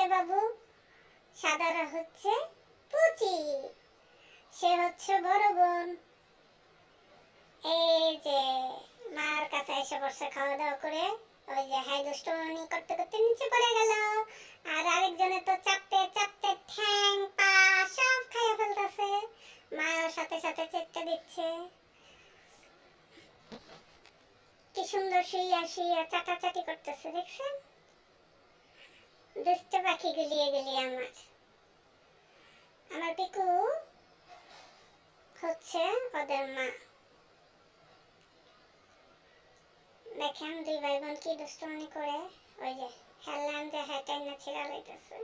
ছেলে বাবু, সাদারা হচ্ছে পুচি, সে হচ্ছে বড় বোন। এই যে মার কাছে এসে বসে খাওয়া দাওয়া করে, ওই যে হাই দুষ্টুমি করতে করতে নিচে পড়ে গেল। আর আরেকজনে তো চাপতে চাপতে ঠ্যাং পা সব খাইয়ে ফেলতেছে, মায়ের সাথে সাথে চেটে দিচ্ছে। কি সুন্দর শুইয়া শুইয়া চাটাচাটি করতেছে, দেখছেন? দুষ্ট পাখি গুলিয়ে গুলিয়ে আমার পিকু হচ্ছে ওদের মা। দেখেন দুই ভাই বোন কি দুষ্টুমি করে। ওই যে হেললাম যে হেঁটাই না ছিড়া লইতেছে,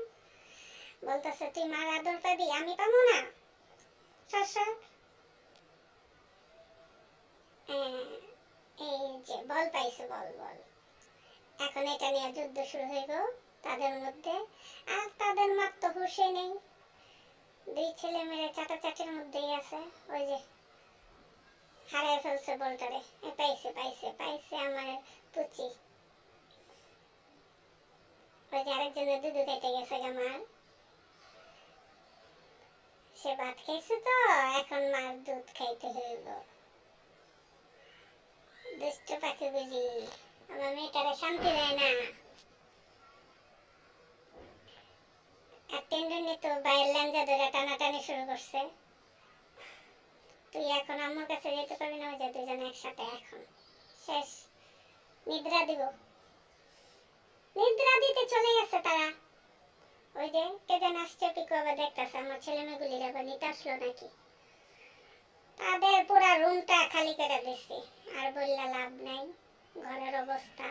বলতেছে তুই মার আদর পাবি, আমি পাবো না। সর এই যে বল পাইছে, বল বল। এখন এটা নিয়ে যুদ্ধ শুরু হইব তাদের মধ্যে। আর তাদের মার তো হুঁশে নেই, দুই ছেলে মেয়ে চাটাচাটির মধ্যেই আছে। ওই যে হারাই ফেলছে বলটারে। পাইছে পাইছে পাইছে আমার পুচি। ওই যে আরেকজনের দুধ খাইতে গেছে আমার, সে ভাত খাইছে তো এখন মার দুধ খাইতে হইব। দুষ্ট পাখিগুলি আমার মেয়েটারে শান্তি দেয় না। আর টেন্ডুনি তো বাইরের ল্যাঞ্জা ধরে টানাটানি শুরু করছে। তুই এখন আম্মুর কাছে যেতে পারবি না, ওই যে দুজন একসাথে এখন শেষ। নিদ্রা দিব, নিদ্রা দিতে চলে গেছে তারা। ওই যে কে যেন আসছে, পিকু আবার দেখতেছে আমার ছেলে মেয়েগুলির আবার নিতে আসলো নাকি। তাদের পুরা রুমটা খালি করে দিচ্ছি, আর বললা লাভ নাই, ঘরের অবস্থা।